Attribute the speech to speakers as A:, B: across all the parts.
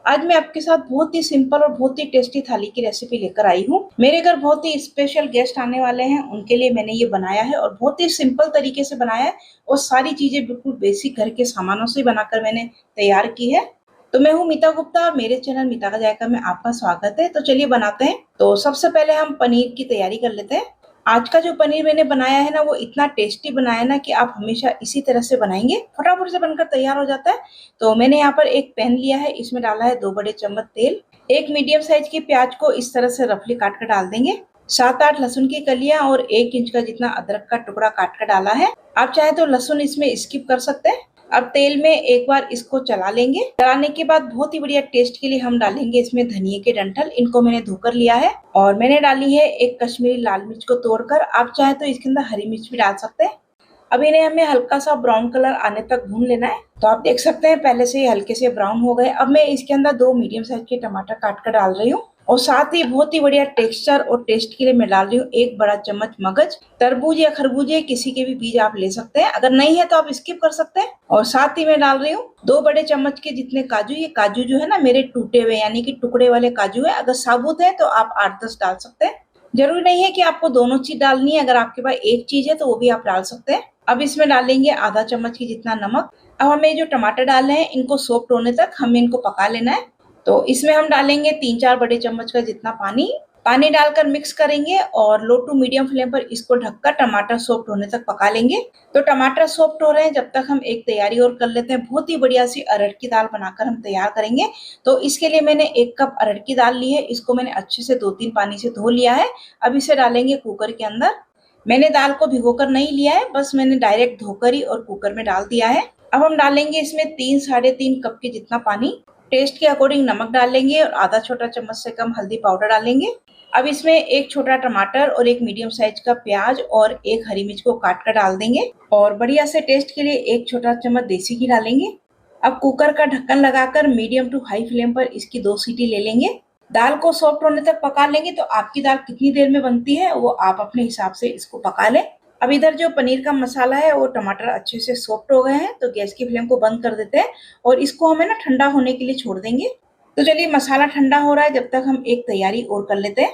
A: आज मैं आपके साथ बहुत ही सिंपल और बहुत ही टेस्टी थाली की रेसिपी लेकर आई हूँ। मेरे घर बहुत ही स्पेशल गेस्ट आने वाले हैं, उनके लिए मैंने ये बनाया है और बहुत ही सिंपल तरीके से बनाया है और सारी चीजें बिल्कुल बेसिक घर के सामानों से बनाकर मैंने तैयार की है। तो मैं हूँ मीता गुप्ता और मेरे चैनल मीता का जायका में आपका स्वागत है। तो चलिए बनाते हैं। तो सबसे पहले हम पनीर की तैयारी कर लेते हैं। आज का जो पनीर मैंने बनाया है ना, वो इतना टेस्टी बनाया ना कि आप हमेशा इसी तरह से बनाएंगे, फटाफट से बनकर तैयार हो जाता है। तो मैंने यहाँ पर एक पैन लिया है, इसमें डाला है 2 बड़े चम्मच तेल। एक मीडियम साइज की प्याज को इस तरह से रफली काट कर डाल देंगे। 7-8 लहसुन की कलियां और 1 इंच का जितना अदरक का टुकड़ा काट कर डाला है। आप चाहे तो लहसुन इसमें स्किप कर सकते हैं। अब तेल में एक बार इसको चला लेंगे। चलाने के बाद बहुत ही बढ़िया टेस्ट के लिए हम डालेंगे इसमें धनिये के डंठल। इनको मैंने धोकर लिया है और मैंने डाली है एक कश्मीरी लाल मिर्च को तोड़कर। आप चाहे तो इसके अंदर हरी मिर्च भी डाल सकते हैं। अब इन्हें हमें हल्का सा ब्राउन कलर आने तक भून लेना है। तो आप देख सकते हैं पहले से ही हल्के से ब्राउन हो गए। अब मैं इसके अंदर 2 मीडियम साइज के टमाटर काट कर डाल रही हूँ और साथ ही बहुत ही बढ़िया टेक्सचर और टेस्ट के लिए मैं डाल रही हूँ 1 बड़ा चम्मच मगज। तरबूज या खरबूजे किसी के भी बीज आप ले सकते हैं, अगर नहीं है तो आप स्किप कर सकते हैं। और साथ ही मैं डाल रही हूँ 2 बड़े चम्मच के जितने काजू। ये काजू जो है ना मेरे टूटे हुए यानी कि टुकड़े वाले काजू है। अगर साबुत है तो आप 8-10 डाल सकते हैं। जरूरी नहीं है कि आपको दोनों चीज डालनी है, अगर आपके पास एक चीज है तो वो भी आप डाल सकते हैं। अब इसमें डालेंगे आधा चम्मच की जितना नमक। अब हमें जो टमाटर डालने हैं इनको सॉफ्ट होने तक हमें इनको पका लेना है। तो इसमें हम डालेंगे 3-4 बड़े चम्मच का जितना पानी। पानी डालकर मिक्स करेंगे और लो टू मीडियम फ्लेम पर इसको ढककर टमाटर सॉफ्ट होने तक पका लेंगे। तो टमाटर सॉफ्ट हो रहे हैं, जब तक हम एक तैयारी और कर लेते हैं। बहुत ही बढ़िया सी अरहर की दाल बनाकर हम तैयार करेंगे। तो इसके लिए मैंने 1 कप अरहर की दाल ली है। इसको मैंने अच्छे से 2-3 पानी से धो लिया है। अब इसे डालेंगे कुकर के अंदर। मैंने दाल को भिगोकर नहीं लिया है, बस मैंने डायरेक्ट धोकर ही और कुकर में डाल दिया है। अब हम डालेंगे इसमें 3-3.5 कप के जितना पानी। टेस्ट के अकॉर्डिंग नमक डालेंगे और आधा छोटा चम्मच से कम हल्दी पाउडर डालेंगे। अब इसमें 1 छोटा टमाटर और 1 मीडियम साइज का प्याज और 1 हरी मिर्च को काट कर डाल देंगे और बढ़िया से टेस्ट के लिए 1 छोटा चम्मच देसी घी डालेंगे। अब कुकर का ढक्कन लगाकर मीडियम टू हाई फ्लेम पर इसकी 2 सीटी ले लेंगे। दाल को सॉफ्ट होने तक पका लेंगे। तो आपकी दाल कितनी देर में बनती है वो आप अपने हिसाब से इसको पका लें। अब इधर जो पनीर का मसाला है वो टमाटर अच्छे से सॉफ्ट हो गए हैं, तो गैस की फ्लेम को बंद कर देते हैं और इसको हमें ना ठंडा होने के लिए छोड़ देंगे। तो चलिए मसाला ठंडा हो रहा है, जब तक हम एक तैयारी और कर लेते हैं।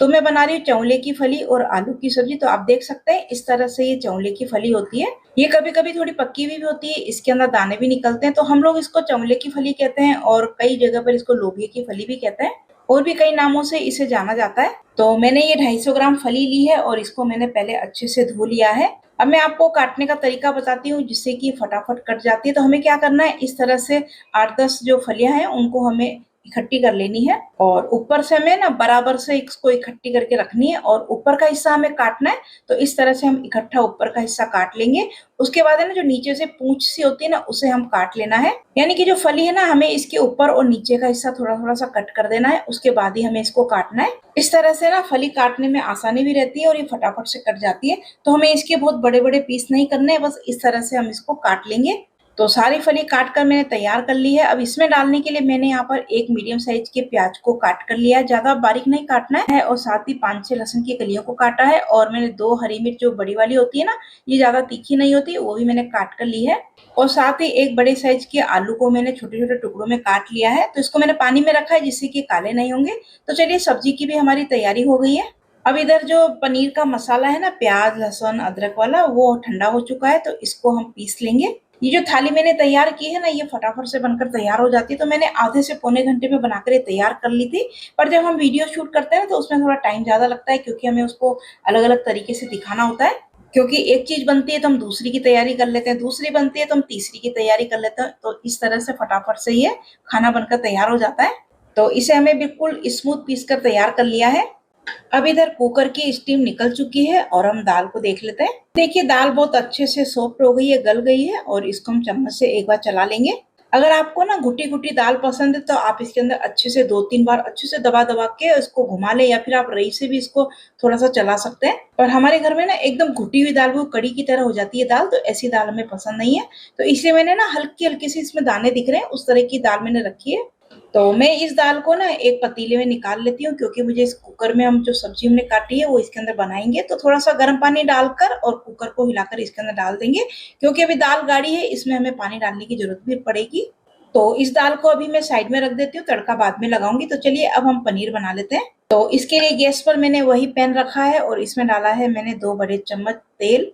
A: तो मैं बना रही हूँ चौले की फली और आलू की सब्जी। तो आप देख सकते हैं इस तरह से ये चौले की फली होती है। ये कभी कभी थोड़ी पक्की हुई भी होती है, इसके अंदर दाने भी निकलते हैं। तो हम लोग इसको चौले की फली कहते हैं और कई जगह पर इसको लोबिया की फली भी कहते हैं और भी कई नामों से इसे जाना जाता है। तो मैंने ये 250 ग्राम फली ली है और इसको मैंने पहले अच्छे से धो लिया है। अब मैं आपको काटने का तरीका बताती हूँ जिससे कि फटाफट कट जाती है। तो हमें क्या करना है, इस तरह से 8-10 जो फलियां हैं उनको हमें इकट्ठी कर लेनी है और ऊपर से हमें ना बराबर से इसको इकट्ठी करके रखनी है और ऊपर का हिस्सा हमें काटना है। तो इस तरह से हम इकट्ठा ऊपर का हिस्सा काट लेंगे। उसके बाद है ना जो नीचे से पूंछ सी होती है ना, उसे हम काट लेना है। यानी कि जो फली है ना, हमें इसके ऊपर और नीचे का हिस्सा थोड़ा थोड़ा सा कट कर देना है, उसके बाद ही हमें इसको काटना है। इस तरह से ना फली काटने में आसानी भी रहती है और ये फटाफट से कट जाती है। तो हमें इसके बहुत बड़े बड़े पीस नहीं करने हैं, बस इस तरह से हम इसको काट लेंगे। तो सारी फली काट कर मैंने तैयार कर ली है। अब इसमें डालने के लिए मैंने यहाँ पर 1 मीडियम साइज के प्याज को काट कर लिया है, ज्यादा बारीक नहीं काटना है। और साथ ही 5-6 लहसुन की कलियों को काटा है और मैंने 2 हरी मिर्च जो बड़ी वाली होती है ना, ये ज्यादा तीखी नहीं होती, वो भी मैंने काट कर ली है। और साथ ही 1 बड़े साइज के आलू को मैंने छोटे छोटे टुकड़ों में काट लिया है। तो इसको मैंने पानी में रखा है जिससे कि काले नहीं होंगे। तो चलिए सब्जी की भी हमारी तैयारी हो गई है। अब इधर जो पनीर का मसाला है ना, प्याज लहसुन अदरक वाला, वो ठंडा हो चुका है। तो इसको हम पीस लेंगे। ये जो थाली मैंने तैयार की है ना, ये फटाफट से बनकर तैयार हो जाती है। तो मैंने आधे से पौने घंटे में बनाकर ये तैयार कर ली थी। पर जब हम वीडियो शूट करते हैं तो उसमें थोड़ा टाइम ज्यादा लगता है, क्योंकि हमें उसको अलग अलग तरीके से दिखाना होता है। क्योंकि एक चीज बनती है तो हम दूसरी की तैयारी कर लेते हैं, दूसरी बनती है तो हम तीसरी की तैयारी कर लेते हैं। तो इस तरह से फटाफट से ये खाना बनकर तैयार हो जाता है। तो इसे हमें बिल्कुल स्मूथ पीस कर तैयार कर लिया है। अब इधर कुकर की स्टीम निकल चुकी है और हम दाल को देख लेते हैं। देखिए दाल बहुत अच्छे से सॉफ्ट हो गई है, गल गई है और इसको हम चम्मच से एक बार चला लेंगे। अगर आपको ना घुटी घुटी दाल पसंद है तो आप इसके अंदर अच्छे से 2-3 बार अच्छे से दबा दबा के इसको घुमा ले, या फिर आप रई से भी इसको थोड़ा सा चला सकते हैं। पर हमारे घर में ना एकदम घुटी हुई दाल, वो कड़ी की तरह हो जाती है दाल, तो ऐसी दाल हमें पसंद नहीं है। तो इसलिए मैंने ना हल्की हल्की सी इसमें दाने दिख रहे हैं, उस तरह की दाल मैंने रखी है। तो मैं इस दाल को ना एक पतीले में निकाल लेती हूँ, क्योंकि मुझे इस कुकर में हम जो सब्जी हमने काटी है वो इसके अंदर बनाएंगे। तो थोड़ा सा गर्म पानी डालकर और कुकर को हिलाकर इसके अंदर डाल देंगे, क्योंकि अभी दाल गाढ़ी है, इसमें हमें पानी डालने की जरूरत भी पड़ेगी। तो इस दाल को अभी मैं साइड में रख देती हूँ, तड़का बाद में लगाऊंगी। तो चलिए अब हम पनीर बना लेते हैं। तो इसके लिए गैस पर मैंने वही पैन रखा है और इसमें डाला है मैंने 2 बड़े चम्मच तेल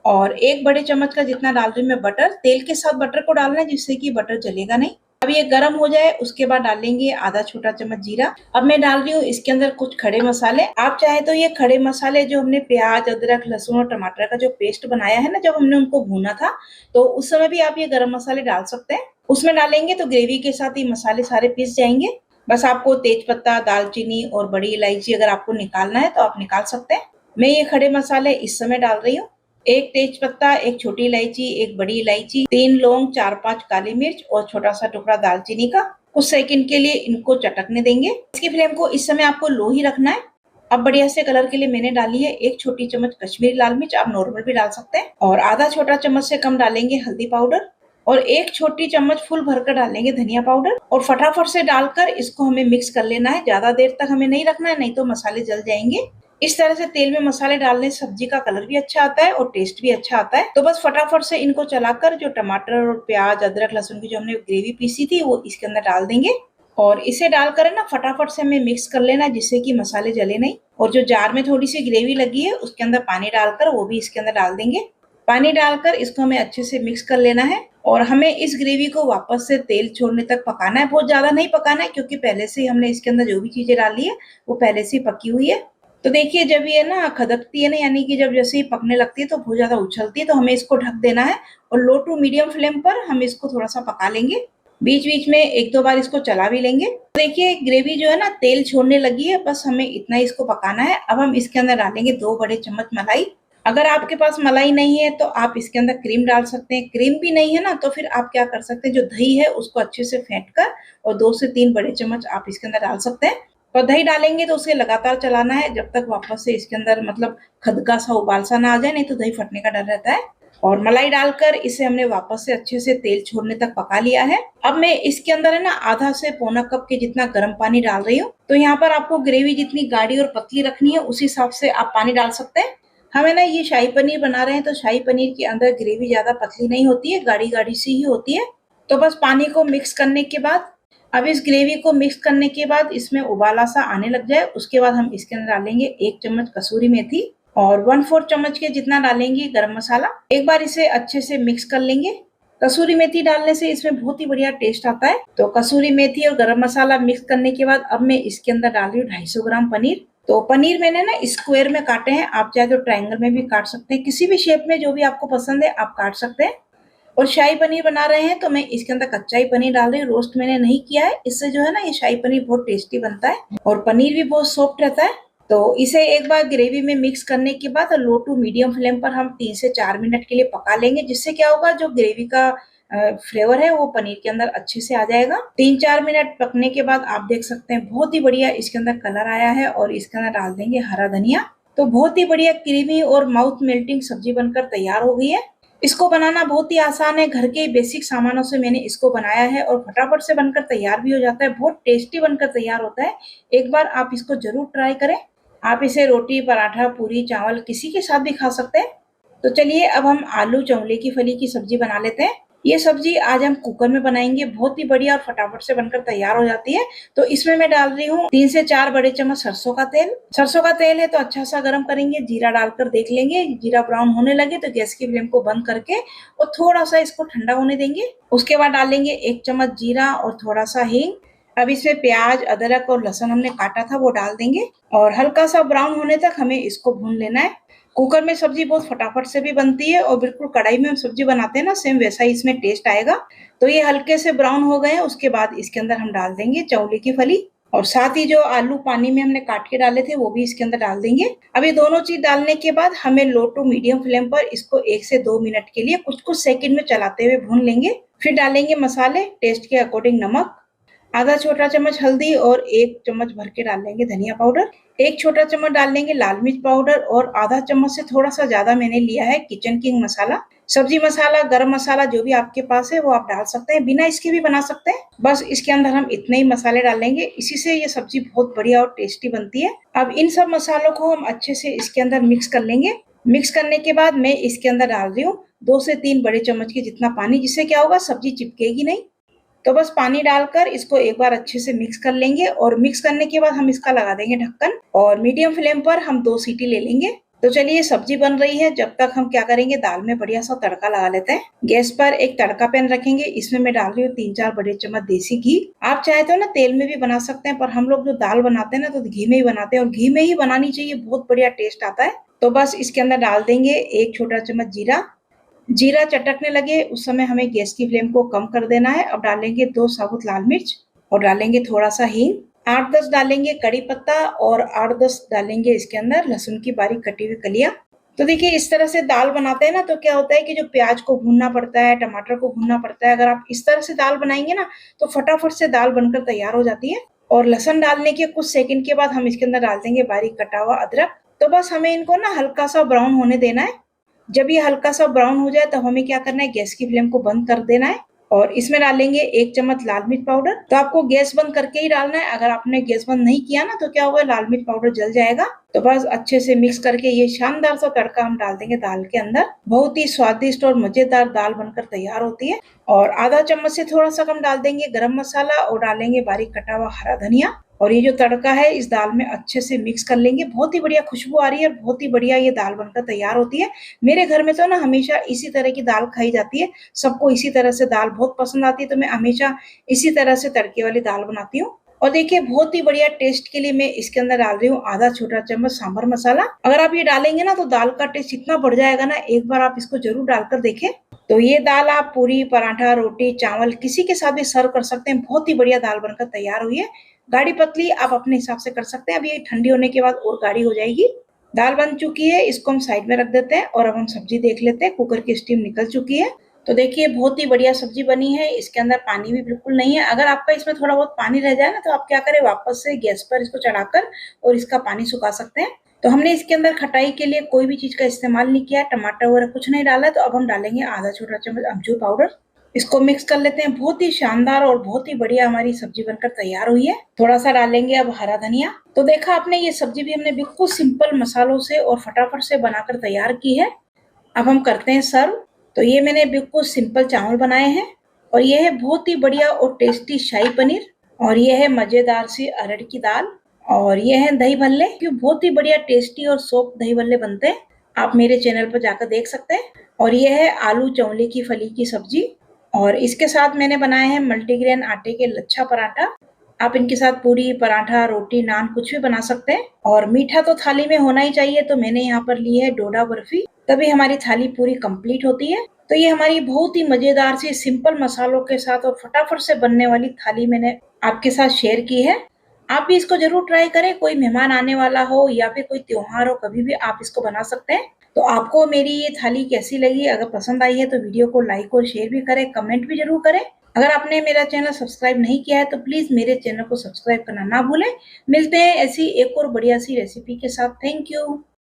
A: और 1 बड़े चम्मच का जितना डाल रही हूँ मैं बटर। तेल के साथ बटर को डालना है जिससे कि बटर जलेगा नहीं। अब ये गर्म हो जाए उसके बाद डालेंगे आधा छोटा चम्मच जीरा। अब मैं डाल रही हूँ इसके अंदर कुछ खड़े मसाले। आप चाहे तो ये खड़े मसाले जो हमने प्याज, अदरक, लहसुन और टमाटर का जो पेस्ट बनाया है ना, जब हमने उनको भूना था, तो उस समय भी आप ये गरम मसाले डाल सकते हैं। उसमें डालेंगे तो ग्रेवी के साथ ये मसाले सारे पीस जाएंगे। बस आपको तेज पत्ता, दालचीनी और बड़ी इलायची अगर आपको निकालना है तो आप निकाल सकते हैं। मैं ये खड़े मसाले इस समय डाल रही हूँ। 1 तेज पत्ता, 1 छोटी इलायची, 1 बड़ी इलायची, 3 लौंग, 4-5 काली मिर्च और छोटा सा टुकड़ा दालचीनी का। कुछ सेकंड के लिए इनको चटकने देंगे। इसकी फ्लेम को इस समय आपको लो ही रखना है। अब बढ़िया से कलर के लिए मैंने डाली है 1 छोटी चम्मच कश्मीरी लाल मिर्च, आप नॉर्मल भी डाल सकते हैं, और आधा छोटा चम्मच से कम डालेंगे हल्दी पाउडर और 1 छोटी चम्मच फुल भरकर डालेंगे धनिया पाउडर और फटाफट से डालकर इसको हमें मिक्स कर लेना है। ज्यादा देर तक हमें नहीं रखना है, नहीं तो मसाले जल जाएंगे। इस तरह से तेल में मसाले डालने से सब्जी का कलर भी अच्छा आता है और टेस्ट भी अच्छा आता है। तो बस फटाफट से इनको चलाकर जो टमाटर और प्याज, अदरक, लहसुन की जो हमने ग्रेवी पीसी थी वो इसके अंदर डाल देंगे और इसे डालकर ना फटाफट से हमें मिक्स कर लेना जिससे कि मसाले जले नहीं। और जो जार में थोड़ी सी ग्रेवी लगी है उसके अंदर पानी डालकर वो भी इसके अंदर डाल देंगे। पानी डालकर इसको हमें अच्छे से मिक्स कर लेना है और हमें इस ग्रेवी को वापस से तेल छोड़ने तक पकाना है। बहुत ज्यादा नहीं पकाना है क्योंकि पहले से ही हमने इसके अंदर जो भी चीजें डाली है वो पहले से ही पकी हुई है। तो देखिए जब ये ना खदकती है ना, यानी कि जब जैसे ही पकने लगती है तो बहुत ज्यादा उछलती है, तो हमें इसको ढक देना है और लो टू मीडियम फ्लेम पर हम इसको थोड़ा सा पका लेंगे। बीच बीच में 1-2 बार इसको चला भी लेंगे। देखिए ग्रेवी जो है ना तेल छोड़ने लगी है, बस हमें इतना ही इसको पकाना है। अब हम इसके अंदर डालेंगे 2 बड़े चम्मच मलाई। अगर आपके पास मलाई नहीं है तो आप इसके अंदर क्रीम डाल सकते हैं। क्रीम भी नहीं है ना तो फिर आप क्या कर सकते हैं, जो दही है उसको अच्छे से फेंट कर और 2 से 3 बड़े चम्मच आप इसके अंदर डाल सकते हैं। और दही डालेंगे तो उसे लगातार चलाना है जब तक वापस से इसके अंदर मतलब खदका सा उबाल सा ना आ जाए, नहीं तो दही फटने का डर रहता है। और मलाई डालकर इसे हमने वापस से अच्छे से तेल छोड़ने तक पका लिया है। अब मैं इसके अंदर है ना आधा से पौना कप के जितना गर्म पानी डाल रही हूँ। तो यहाँ पर आपको ग्रेवी जितनी गाढ़ी और पतली रखनी है उसी हिसाब से आप पानी डाल सकते हैं। हमें ना ये शाही पनीर बना रहे हैं तो शाही पनीर के अंदर ग्रेवी ज्यादा पतली नहीं होती है, गाढ़ी गाढ़ी सी ही होती है। तो बस पानी को मिक्स करने के बाद, अब इस ग्रेवी को मिक्स करने के बाद इसमें उबाला सा आने लग जाए उसके बाद हम इसके अंदर डालेंगे 1 चम्मच कसूरी मेथी और 1/4 चम्मच के जितना डालेंगे गरम मसाला। एक बार इसे अच्छे से मिक्स कर लेंगे। कसूरी मेथी डालने से इसमें बहुत ही बढ़िया टेस्ट आता है। तो कसूरी मेथी और गरम मसाला मिक्स करने के बाद अब मैं इसके अंदर डाल रही हूँ 250 ग्राम पनीर। तो पनीर मैंने ना स्क्वायर में काटे हैं, आप चाहे तो ट्रायंगल में भी काट सकते हैं, किसी भी शेप में जो भी आपको पसंद है आप काट सकते हैं। और शाही पनीर बना रहे हैं तो मैं इसके अंदर कच्चा ही पनीर डाल रही हूँ, रोस्ट मैंने नहीं किया है। इससे जो है ना ये शाही पनीर बहुत टेस्टी बनता है और पनीर भी बहुत सॉफ्ट रहता है। तो इसे एक बार ग्रेवी में मिक्स करने के बाद लो टू मीडियम फ्लेम पर हम 3 से 4 मिनट के लिए पका लेंगे, जिससे क्या होगा जो ग्रेवी का फ्लेवर है वो पनीर के अंदर अच्छे से आ जाएगा। 3-4 मिनट पकने के बाद आप देख सकते हैं बहुत ही बढ़िया इसके अंदर कलर आया है और इसके अंदर डाल देंगे हरा धनिया। तो बहुत ही बढ़िया क्रीमी और माउथ मेल्टिंग सब्जी बनकर तैयार हो गई है। इसको बनाना बहुत ही आसान है, घर के बेसिक सामानों से मैंने इसको बनाया है और फटाफट से बनकर तैयार भी हो जाता है, बहुत टेस्टी बनकर तैयार होता है। एक बार आप इसको जरूर ट्राई करें। आप इसे रोटी, पराठा, पूरी, चावल किसी के साथ भी खा सकते हैं। तो चलिए अब हम आलू चौले की फली की सब्जी बना लेते हैं। ये सब्जी आज हम कुकर में बनाएंगे, बहुत ही बढ़िया और फटाफट से बनकर तैयार हो जाती है। तो इसमें मैं डाल रही हूँ 3 से 4 बड़े चम्मच सरसों का तेल। सरसों का तेल है तो अच्छा सा गर्म करेंगे, जीरा डालकर देख लेंगे, जीरा ब्राउन होने लगे तो गैस की फ्लेम को बंद करके और थोड़ा सा इसको ठंडा होने देंगे। उसके बाद डालेंगे 1 चम्मच जीरा और थोड़ा सा हींग। अब इसमें प्याज, अदरक और लहसुन हमने काटा था वो डाल देंगे और हल्का सा ब्राउन होने तक हमें इसको भून लेना है। कुकर में सब्जी बहुत फटाफट से भी बनती है और बिल्कुल कढ़ाई में हम सब्जी बनाते हैं ना सेम वैसा ही इसमें टेस्ट आएगा। तो ये हल्के से ब्राउन हो गए हैं, उसके बाद इसके अंदर हम डाल देंगे चौले की फली और साथ ही जो आलू पानी में हमने काट के डाले थे वो भी इसके अंदर डाल देंगे। अब ये दोनों चीज डालने के बाद हमें लो टू मीडियम फ्लेम पर इसको 1 से 2 मिनट के लिए कुछ कुछ सेकंड में चलाते हुए भून लेंगे। फिर डालेंगे मसाले, टेस्ट के अकॉर्डिंग नमक, आधा छोटा चम्मच हल्दी और 1 चम्मच भर के डाल लेंगे धनिया पाउडर, 1 छोटा चम्मच डाल लेंगे लाल मिर्च पाउडर और आधा चम्मच से थोड़ा सा ज्यादा मैंने लिया है किचन किंग मसाला। सब्जी मसाला, गरम मसाला जो भी आपके पास है वो आप डाल सकते हैं, बिना इसके भी बना सकते हैं। बस इसके अंदर हम इतने ही मसाले डालेंगे, इसी से ये सब्जी बहुत बढ़िया और टेस्टी बनती है। अब इन सब मसालों को हम अच्छे से इसके अंदर मिक्स कर लेंगे। मिक्स करने के बाद मैं इसके अंदर डाल रही हूँ 2 से 3 बड़े चम्मच के जितना पानी, जिससे क्या होगा सब्जी चिपकेगी नहीं। तो बस पानी डालकर इसको एक बार अच्छे से मिक्स कर लेंगे और मिक्स करने के बाद हम इसका लगा देंगे ढक्कन और मीडियम फ्लेम पर हम 2 सीटी ले लेंगे। तो चलिए सब्जी बन रही है, जब तक हम क्या करेंगे दाल में बढ़िया सा तड़का लगा लेते हैं। गैस पर एक तड़का पैन रखेंगे, इसमें मैं डाल रही हूँ 3-4 बड़े चम्मच देसी घी। आप चाहे तो ना तेल में भी बना सकते हैं, पर हम लोग जो दाल बनाते हैं ना तो घी में ही बनाते हैं और घी में ही बनानी चाहिए, बहुत बढ़िया टेस्ट आता है। तो बस इसके अंदर डाल देंगे 1 छोटा चम्मच जीरा। जीरा चटकने लगे उस समय हमें गैस की फ्लेम को कम कर देना है। अब डालेंगे 2 साबुत लाल मिर्च और डालेंगे थोड़ा सा हींग। 8-10 डालेंगे कड़ी पत्ता और 8-10 डालेंगे इसके अंदर लहसुन की बारीक कटी हुई कलियां। तो देखिए इस तरह से दाल बनाते हैं ना तो क्या होता है कि जो प्याज को भूनना पड़ता है, टमाटर को भूनना पड़ता है, अगर आप इस तरह से दाल बनाएंगे ना तो फटाफट से दाल बनकर तैयार हो जाती है। और लहसुन डालने के कुछ सेकंड के बाद हम इसके अंदर डाल देंगे बारीक कटा हुआ अदरक। तो बस हमें इनको ना हल्का सा ब्राउन होने देना है। जब ये हल्का सा ब्राउन हो जाए तब हमें क्या करना है, गैस की फ्लेम को बंद कर देना है और इसमें डालेंगे 1 चम्मच लाल मिर्च पाउडर। तो आपको गैस बंद करके ही डालना है, अगर आपने गैस बंद नहीं किया ना तो क्या होगा, लाल मिर्च पाउडर जल जाएगा। तो बस अच्छे से मिक्स करके ये शानदार सा तड़का हम डाल देंगे दाल के अंदर। बहुत ही स्वादिष्ट और मजेदार दाल बनकर तैयार होती है। और आधा चम्मच से थोड़ा सा कम डाल देंगे गरम मसाला और डालेंगे बारीक कटा हुआ हरा धनिया। और ये जो तड़का है इस दाल में अच्छे से मिक्स कर लेंगे। बहुत ही बढ़िया खुशबू आ रही है और बहुत ही बढ़िया ये दाल बनकर तैयार होती है। मेरे घर में तो ना हमेशा इसी तरह की दाल खाई जाती है, सबको इसी तरह से दाल बहुत पसंद आती है, तो मैं हमेशा इसी तरह से तड़के वाली दाल बनाती हूँ। और देखिए बहुत ही बढ़िया टेस्ट के लिए मैं इसके अंदर डाल रही हूँ आधा छोटा चम्मच सांभर मसाला। अगर आप ये डालेंगे ना तो दाल का टेस्ट इतना बढ़ जाएगा ना, एक बार आप इसको जरूर डालकर देखें। तो ये दाल आप पूरी, पराठा, रोटी, चावल किसी के साथ भी सर्व कर सकते हैं। बहुत ही बढ़िया दाल बनकर तैयार हुई है। गाढ़ी पतली आप अपने हिसाब से कर सकते हैं, अब ये ठंडी होने के बाद और गाढ़ी हो जाएगी। दाल बन चुकी है, इसको हम साइड में रख देते हैं और अब हम सब्जी देख लेते हैं। कुकर की स्टीम निकल चुकी है। तो देखिए बहुत ही बढ़िया सब्जी बनी है, इसके अंदर पानी भी बिल्कुल नहीं है। अगर आपका इसमें थोड़ा बहुत पानी रह जाए ना तो आप क्या करें, वापस से गैस पर इसको चढ़ाकर और इसका पानी सुखा सकते हैं। तो हमने इसके अंदर खटाई के लिए कोई भी चीज का इस्तेमाल नहीं किया, टमाटर वगैरह कुछ नहीं डाला है। तो अब हम डालेंगे आधा छोटा चम्मच अमचूर पाउडर। इसको मिक्स कर लेते हैं। बहुत ही शानदार और बहुत ही बढ़िया हमारी सब्जी बनकर तैयार हुई है। थोड़ा सा डालेंगे अब हरा धनिया। तो देखा आपने, ये सब्जी भी हमने बिल्कुल सिंपल मसालों से और फटाफट से बनाकर तैयार की है। अब हम करते हैं सर्व। तो ये मैंने बिल्कुल सिंपल चावल बनाए हैं और ये है बहुत ही बढ़िया और टेस्टी शाही पनीर और ये है मजेदार सी अरहर की दाल और ये है दही भल्ले, जो बहुत ही बढ़िया टेस्टी और सॉफ्ट दही भल्ले बनते हैं। आप मेरे चैनल पर जाकर देख सकते हैं। और ये है आलू चौले की फली की सब्जी और इसके साथ मैंने बनाए हैं मल्टीग्रेन आटे के लच्छा पराठा। आप इनके साथ पूरी, पराठा, रोटी, नान कुछ भी बना सकते हैं। और मीठा तो थाली में होना ही चाहिए, तो मैंने यहाँ पर ली है डोडा बर्फी, तभी हमारी थाली पूरी कंप्लीट होती है। तो ये हमारी बहुत ही मजेदार सी सिंपल मसालों के साथ और फटाफट से बनने वाली थाली मैंने आपके साथ शेयर की है। आप भी इसको जरूर ट्राई करें, कोई मेहमान आने वाला हो या फिर कोई त्योहार हो, कभी भी आप इसको बना सकते हैं। तो आपको मेरी ये थाली कैसी लगी? अगर पसंद आई है तो वीडियो को लाइक और शेयर भी करें, कमेंट भी जरूर करें। अगर आपने मेरा चैनल सब्सक्राइब नहीं किया है तो प्लीज मेरे चैनल को सब्सक्राइब करना ना भूलें। मिलते हैं ऐसी एक और बढ़िया सी रेसिपी के साथ। Thank you.